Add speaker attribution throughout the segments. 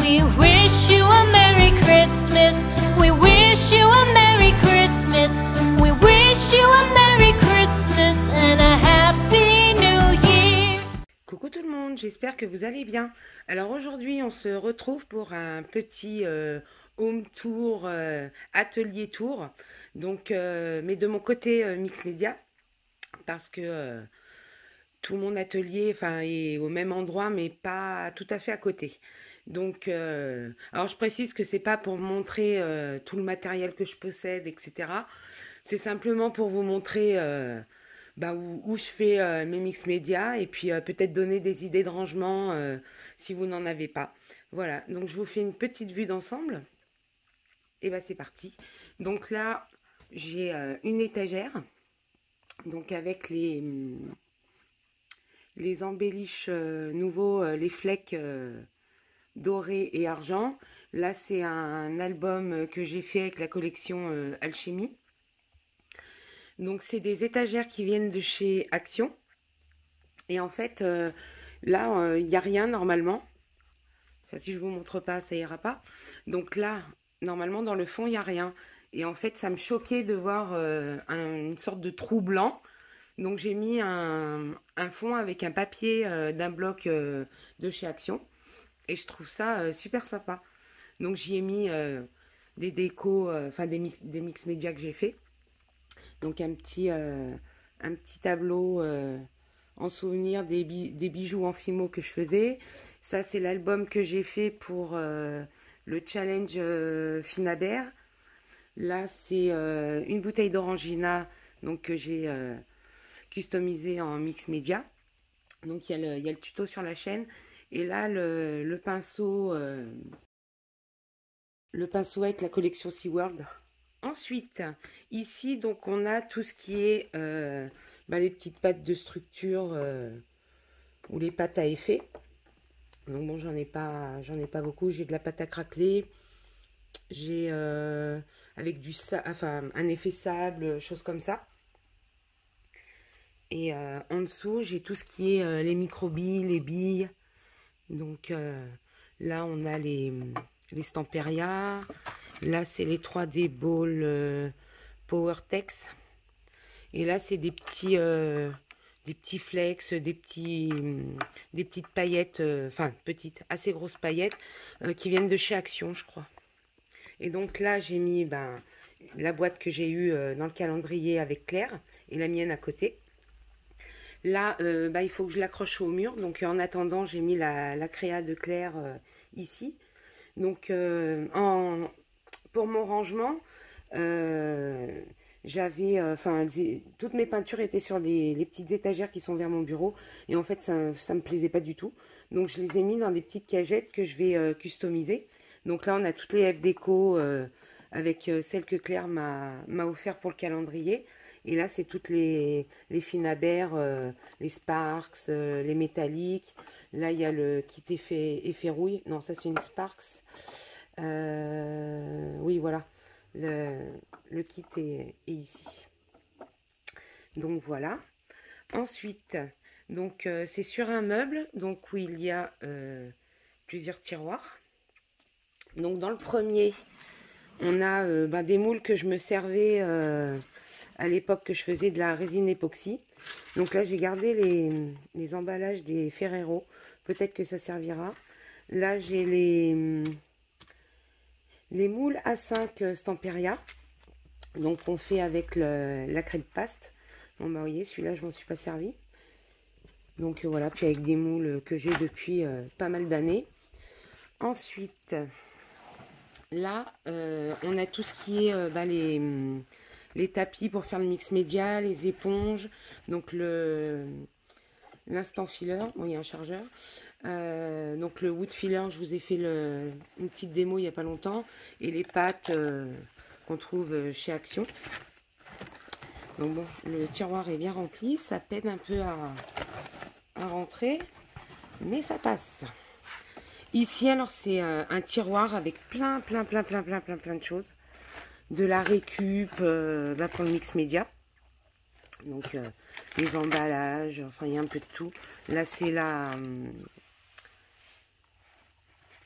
Speaker 1: We wish you a Merry Christmas. We wish you a Merry Christmas. We wish you a Merry Christmas and a Happy New Year.
Speaker 2: Coucou tout le monde, j'espère que vous allez bien. Alors aujourd'hui on se retrouve pour un petit home tour, atelier tour. Donc, mais de mon côté Mix Media, parce que tout mon atelier est au même endroit mais pas tout à fait à côté. Donc, alors je précise que c'est pas pour montrer tout le matériel que je possède, etc. C'est simplement pour vous montrer où je fais mes mix médias et puis peut-être donner des idées de rangement si vous n'en avez pas. Voilà, donc je vous fais une petite vue d'ensemble. Et c'est parti. Donc là, j'ai une étagère, donc avec les embelliches nouveaux, les flecks doré et argent. Là, c'est un album que j'ai fait avec la collection Alchimie. Donc, c'est des étagères qui viennent de chez Action. Et en fait, là, il n'y a rien normalement. Enfin, si je vous montre pas, ça ira pas. Donc là, normalement, dans le fond, il n'y a rien. Et en fait, ça me choquait de voir une sorte de trou blanc. Donc, j'ai mis un fond avec un papier d'un bloc de chez Action. Et je trouve ça super sympa. Donc j'y ai mis des décos, des mix médias que j'ai fait. Donc un petit tableau en souvenir des bijoux en fimo que je faisais. Ça c'est l'album que j'ai fait pour le challenge Finabert. Là c'est une bouteille d'orangina donc que j'ai customisé en mix média. Donc il y a le tuto sur la chaîne. Et là, le pinceau avec la collection SeaWorld. Ensuite, ici, donc, on a tout ce qui est les petites pâtes de structure ou les pâtes à effet. Donc bon, j'en ai pas beaucoup. J'ai de la pâte à craqueler. J'ai avec un effet sable, choses comme ça. Et en dessous, j'ai tout ce qui est les micro-billes, les billes. Donc là, on a les Stamperia. Là, c'est les 3D Ball PowerTex. Et là, c'est des petits flex, des petites paillettes, petites, assez grosses paillettes, qui viennent de chez Action, je crois. Et donc là, j'ai mis la boîte que j'ai eue dans le calendrier avec Claire et la mienne à côté. Là, il faut que je l'accroche au mur. Donc, en attendant, j'ai mis la créa de Claire ici. Donc, pour mon rangement, toutes mes peintures étaient sur les petites étagères qui sont vers mon bureau. Et en fait, ça me plaisait pas du tout. Donc, je les ai mis dans des petites cagettes que je vais customiser. Donc là, on a toutes les F déco avec celles que Claire m'a offert pour le calendrier. Et là, c'est toutes les Finabert, les Sparks, les métalliques. Là, il y a le kit effet rouille. Non, ça, c'est une Sparks. Oui, voilà. Le kit est ici. Donc, voilà. Ensuite, donc c'est sur un meuble donc où il y a plusieurs tiroirs. Donc, dans le premier, on a des moules que je me servais à l'époque que je faisais de la résine époxy. Donc là, j'ai gardé les emballages des Ferrero. Peut-être que ça servira. Là, j'ai les moules A5 Stamperia. Donc, on fait avec la crème paste. Bon, vous voyez, celui-là, je m'en suis pas servi. Donc, voilà. Puis avec des moules que j'ai depuis pas mal d'années. Ensuite, là, on a tout ce qui est les tapis pour faire le mix média, les éponges, donc l'instant filler, bon il y a un chargeur, donc le wood filler, je vous ai fait une petite démo il n'y a pas longtemps, et les pâtes qu'on trouve chez Action. Donc bon, le tiroir est bien rempli, ça peine un peu à rentrer, mais ça passe. Ici alors c'est un tiroir avec plein de choses. De la récup pour le mix média. Donc les emballages, enfin il y a un peu de tout. Là c'est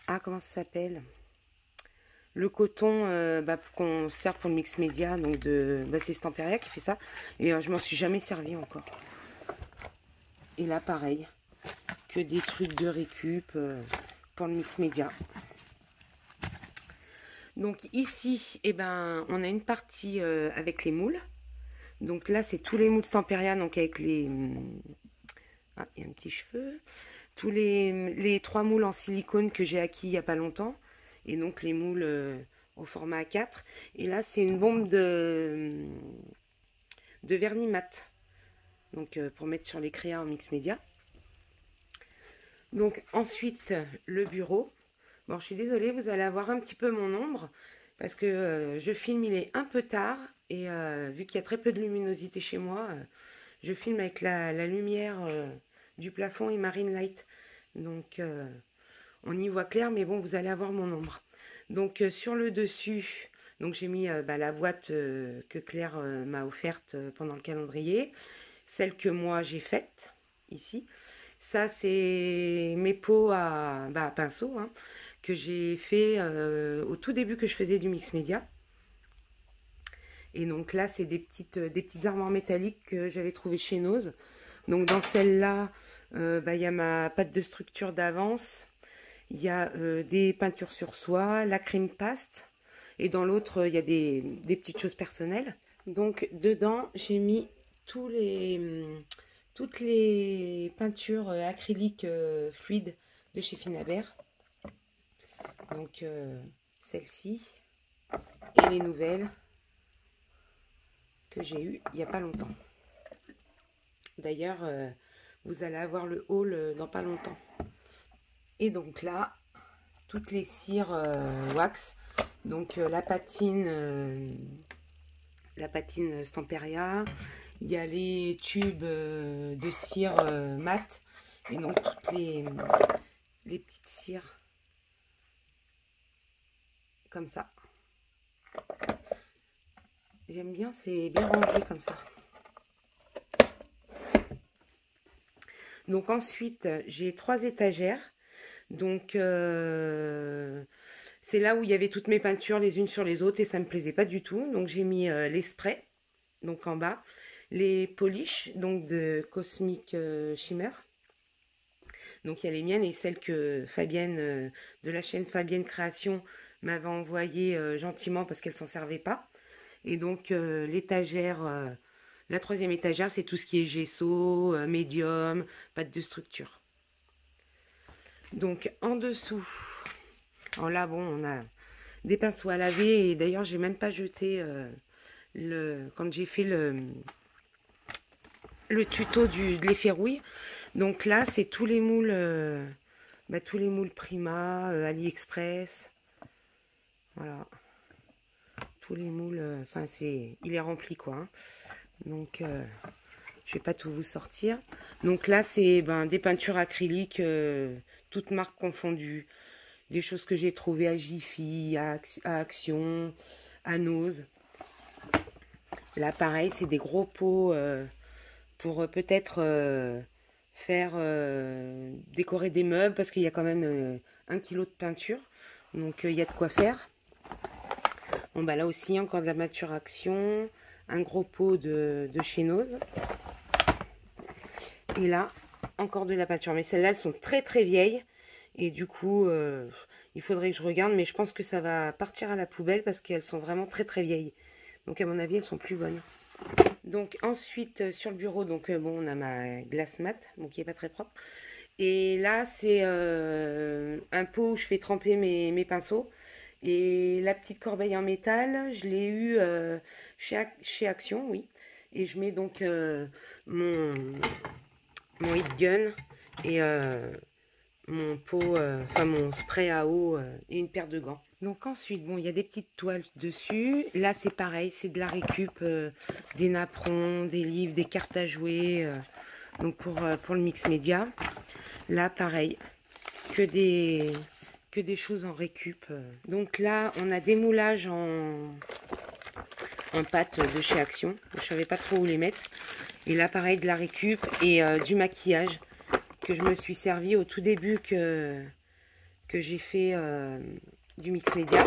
Speaker 2: Ah, comment ça s'appelle? Le coton qu'on sert pour le mix média. Donc c'est Stamperia qui fait ça. Et je m'en suis jamais servi encore. Et là, pareil. Que des trucs de récup pour le mix média. Donc ici, eh ben, on a une partie avec les moules. Donc là, c'est tous les moules Stamperia, donc avec les... Ah, il y a un petit cheveu. Tous les 3 moules en silicone que j'ai acquis il n'y a pas longtemps. Et donc les moules au format A4. Et là, c'est une bombe de vernis mat. Donc pour mettre sur les créas en mix média. Donc ensuite, le bureau. Bon, je suis désolée, vous allez avoir un petit peu mon ombre. Parce que je filme, il est un peu tard. Et vu qu'il y a très peu de luminosité chez moi, je filme avec la lumière du plafond et Marine Light. Donc on y voit clair, mais bon, vous allez avoir mon ombre. Donc sur le dessus, donc j'ai mis la boîte que Claire m'a offerte pendant le calendrier. Celle que moi j'ai faite, ici. Ça, c'est mes pots à pinceau, hein, que j'ai fait au tout début que je faisais du mix média. Et donc là, c'est des petites armoires métalliques que j'avais trouvées chez Nose. Donc dans celle-là, il y a ma pâte de structure d'avance. Il y a des peintures sur soie, la crème paste. Et dans l'autre, il y a des petites choses personnelles. Donc dedans, j'ai mis toutes les peintures acryliques fluides de chez Finabert. Donc celle-ci et les nouvelles que j'ai eu il n'y a pas longtemps. D'ailleurs, vous allez avoir le haul dans pas longtemps. Et donc là, toutes les cires wax. Donc la patine Stamperia. Il y a les tubes de cire mat. Et donc toutes les petites cires comme ça. J'aime bien, c'est bien rangé comme ça. Donc ensuite, j'ai 3 étagères. Donc c'est là où il y avait toutes mes peintures les unes sur les autres et ça me plaisait pas du tout. Donc j'ai mis les sprays, donc en bas, les polish, donc de Cosmic Shimmer. Donc il y a les miennes et celles que Fabienne de la chaîne Fabienne Création m'avait envoyées gentiment parce qu'elle s'en servait pas. Et donc l'étagère, la 3e étagère, c'est tout ce qui est gesso, médium, pâte de structure. Donc en dessous, alors là bon, on a des pinceaux à laver et d'ailleurs j'ai même pas jeté quand j'ai fait le tuto de l'effet rouille. Donc là c'est tous les moules Prima, AliExpress, voilà. Tous les moules, enfin il est rempli quoi. Hein. Donc je vais pas tout vous sortir. Donc là c'est des peintures acryliques, toutes marques confondues. Des choses que j'ai trouvées à Jiffy, à Action, à Nose. Là pareil c'est des gros pots pour peut-être faire décorer des meubles parce qu'il y a quand même 1 kg de peinture. Donc il y a de quoi faire. Bon là aussi encore de la maturation, un gros pot de chez Nose. Et là encore de la peinture, mais celles-là elles sont très très vieilles et du coup il faudrait que je regarde, mais je pense que ça va partir à la poubelle parce qu'elles sont vraiment très très vieilles. Donc à mon avis elles sont plus bonnes. Donc ensuite sur le bureau, donc on a ma glace mat, qui est pas très propre. Et là c'est un pot où je fais tremper mes pinceaux. Et la petite corbeille en métal, je l'ai eu chez Action, oui. Et je mets donc mon heat gun et mon pot, mon spray à eau et une paire de gants. Donc ensuite, il y a des petites toiles dessus. Là, c'est pareil, c'est de la récup, des napperons, des livres, des cartes à jouer. Donc pour le mix média. Là, pareil, que des choses en récup. Donc là, on a des moulages en pâte de chez Action. Je ne savais pas trop où les mettre. Et là, pareil, de la récup et du maquillage que je me suis servi au tout début que que j'ai fait du Mix Media.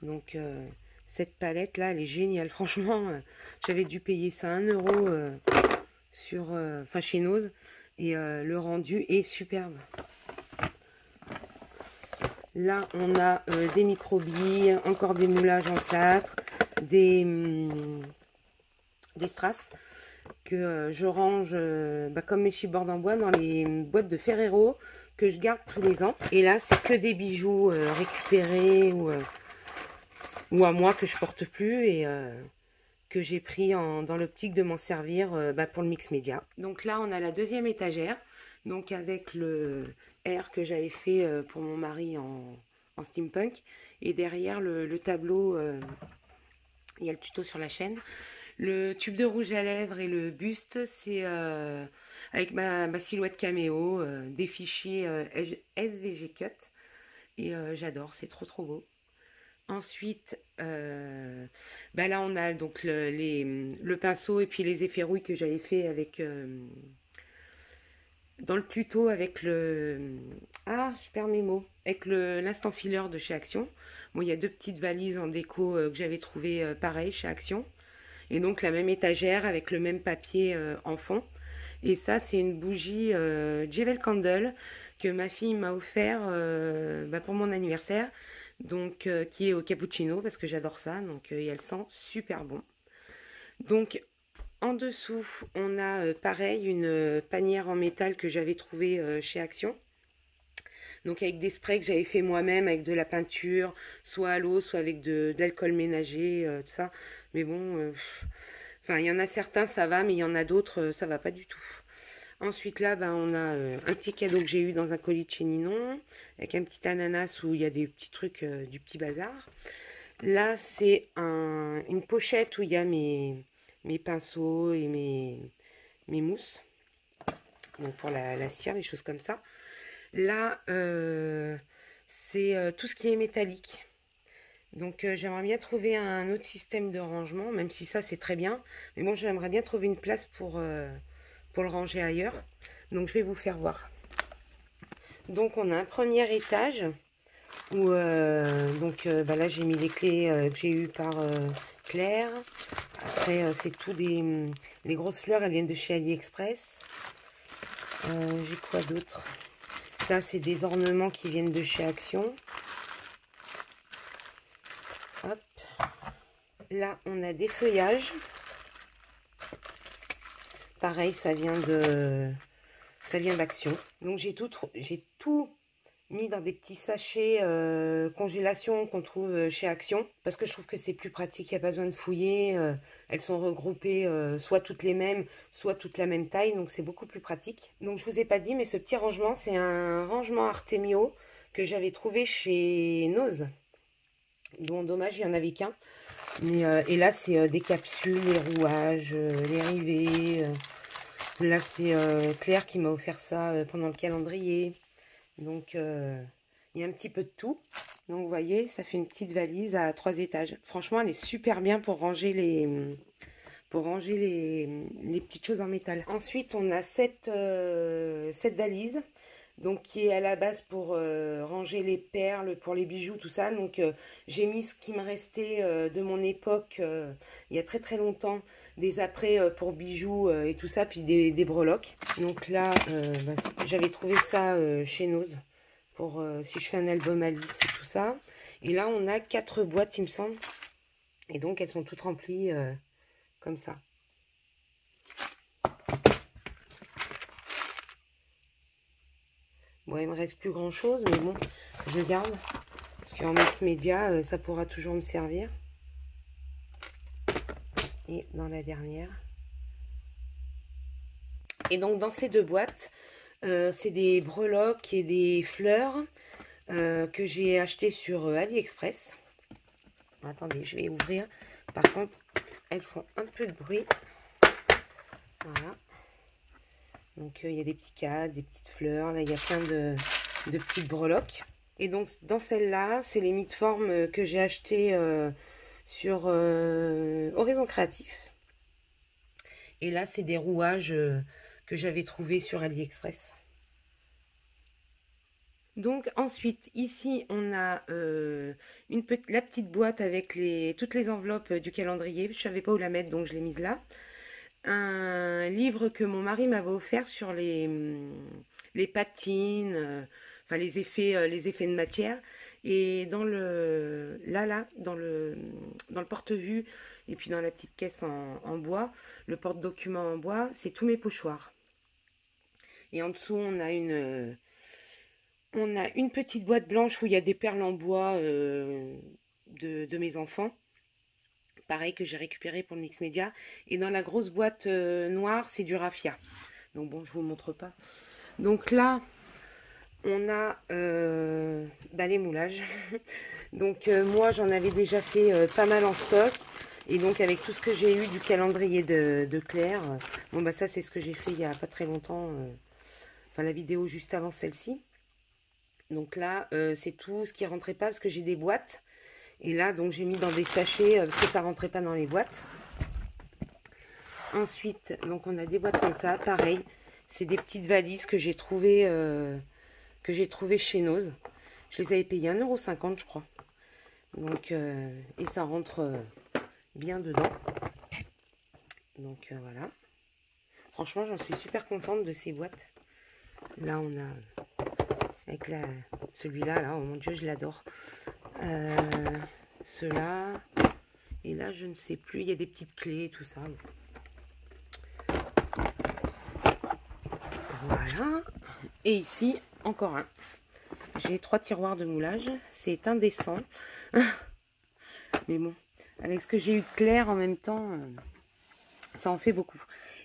Speaker 2: Donc cette palette là, elle est géniale. Franchement, j'avais dû payer ça 1 euro sur, chez Nose. Et le rendu est superbe. Là, on a des microbilles, encore des moulages en plâtre, des strass que je range comme mes chipboards en bois dans les boîtes de Ferrero que je garde tous les ans. Et là, c'est que des bijoux récupérés ou à moi que je porte plus et que j'ai pris dans l'optique de m'en servir pour le Mix Media. Donc là, on a la deuxième étagère, donc avec le R que j'avais fait pour mon mari en steampunk. Et derrière le tableau, il y a le tuto sur la chaîne. Le tube de rouge à lèvres et le buste, c'est avec ma silhouette caméo, des fichiers SVG Cut. Et j'adore, c'est trop beau. Ensuite, là on a donc le pinceau et puis les effets rouille que j'avais fait avec dans le tuto avec je perds mes mots, avec l'instant filler de chez Action. Bon, il y a 2 petites valises en déco que j'avais trouvé pareil chez Action. Et donc la même étagère avec le même papier en fond. Et ça, c'est une bougie Jewel Candle que ma fille m'a offert pour mon anniversaire. Donc qui est au cappuccino parce que j'adore ça. Donc et elle sent super bon. Donc en dessous, on a pareil une panière en métal que j'avais trouvée chez Action. Donc avec des sprays que j'avais fait moi-même avec de la peinture, soit à l'eau, soit avec de l'alcool ménager, tout ça. Mais bon, il y en a certains, ça va, mais il y en a d'autres, ça va pas du tout. Ensuite là, on a un petit cadeau que j'ai eu dans un colis de chez Ninon, avec un petit ananas où il y a des petits trucs du petit bazar. Là, c'est une pochette où il y a mes pinceaux et mes mousses. Donc pour la cire, les choses comme ça. Là, c'est tout ce qui est métallique. Donc j'aimerais bien trouver un autre système de rangement, même si ça c'est très bien. Mais bon, j'aimerais bien trouver une place pour le ranger ailleurs. Donc je vais vous faire voir. Donc on a un premier étage où là j'ai mis les clés que j'ai eues par Claire. Après c'est tout les grosses fleurs, elles viennent de chez AliExpress. J'ai quoi d'autre? Ça c'est des ornements qui viennent de chez Action. Hop. Là on a des feuillages. Pareil, ça vient d'Action. Donc j'ai tout mis dans des petits sachets congélation qu'on trouve chez Action. Parce que je trouve que c'est plus pratique, il n'y a pas besoin de fouiller. Elles sont regroupées soit toutes les mêmes, soit toutes la même taille. Donc c'est beaucoup plus pratique. Donc je vous ai pas dit, mais ce petit rangement, c'est un rangement Artemio que j'avais trouvé chez Nose. Bon, dommage, il n'y en avait qu'un. Et là, c'est des capsules, les rouages, les rivets. Là, c'est Claire qui m'a offert ça pendant le calendrier. Donc, il y a un petit peu de tout. Donc, vous voyez, ça fait une petite valise à 3 étages. Franchement, elle est super bien pour ranger les petites choses en métal. Ensuite, on a cette valise. Donc qui est à la base pour ranger les perles, pour les bijoux, tout ça. Donc j'ai mis ce qui me restait de mon époque, il y a très longtemps, des apprêts pour bijoux et tout ça, puis des breloques. Donc là, j'avais trouvé ça chez Nose, pour si je fais un album Alice et tout ça. Et là, on a 4 boîtes, il me semble. Et donc, elles sont toutes remplies comme ça. Bon, il me reste plus grand chose, mais bon, je garde. Parce qu'en Mix Media, ça pourra toujours me servir. Et dans la dernière. Et donc, dans ces 2 boîtes, c'est des breloques et des fleurs que j'ai acheté sur AliExpress. Attendez, je vais ouvrir. Par contre, elles font un peu de bruit. Voilà. Donc il y a des petits cadres, des petites fleurs, là il y a plein de petites breloques. Et donc dans celle-là, c'est les mid-formes que j'ai acheté sur Horizon Créatif. Et là c'est des rouages que j'avais trouvés sur AliExpress. Donc ensuite, ici, on a la petite boîte avec toutes les enveloppes du calendrier. Je savais pas où la mettre, donc je l'ai mise là. Un livre que mon mari m'avait offert sur les patines, enfin les effets de matière. Et dans dans le porte-vue et puis dans la petite caisse en bois, le porte-document en bois, c'est tous mes pochoirs. Et en dessous, on a une petite boîte blanche où il y a des perles en bois de mes enfants. Pareil que j'ai récupéré pour le mix média. Et dans la grosse boîte noire, c'est du raffia. Donc bon, je vous montre pas. Donc là, on a les moulages. Donc moi, j'en avais déjà fait pas mal en stock. Et donc avec tout ce que j'ai eu du calendrier de Claire, bon bah ça c'est ce que j'ai fait il y a pas très longtemps. Enfin la vidéo juste avant celle-ci. Donc là, c'est tout ce qui rentrait pas parce que j'ai des boîtes. Et là, donc j'ai mis dans des sachets parce que ça rentrait pas dans les boîtes. Ensuite, donc on a des boîtes comme ça. Pareil, c'est des petites valises que j'ai trouvées chez Noz. Je les avais payées 1,50 € je crois. Donc, et ça rentre bien dedans. Donc voilà. Franchement, j'en suis super contente de ces boîtes. Là, on a... avec celui-là, là, oh mon Dieu, je l'adore. Ceux-là. Et là, je ne sais plus, il y a des petites clés, tout ça. Voilà. Et ici, encore un. J'ai 3 tiroirs de moulage. C'est indécent. Mais bon, avec ce que j'ai eu de Claire en même temps, ça en fait beaucoup.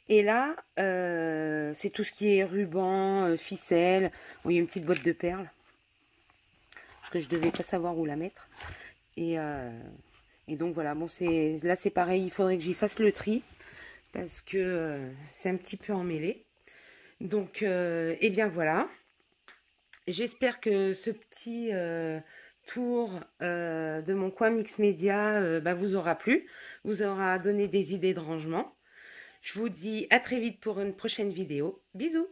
Speaker 2: Et là, c'est tout ce qui est ruban, ficelle. Bon, il y a une petite boîte de perles. Parce que je devais pas savoir où la mettre. Et donc voilà, bon, là c'est pareil, il faudrait que j'y fasse le tri. Parce que c'est un petit peu emmêlé. Donc, et bien voilà. J'espère que ce petit tour de mon coin mix média vous aura plu. Vous aura donné des idées de rangement. Je vous dis à très vite pour une prochaine vidéo. Bisous!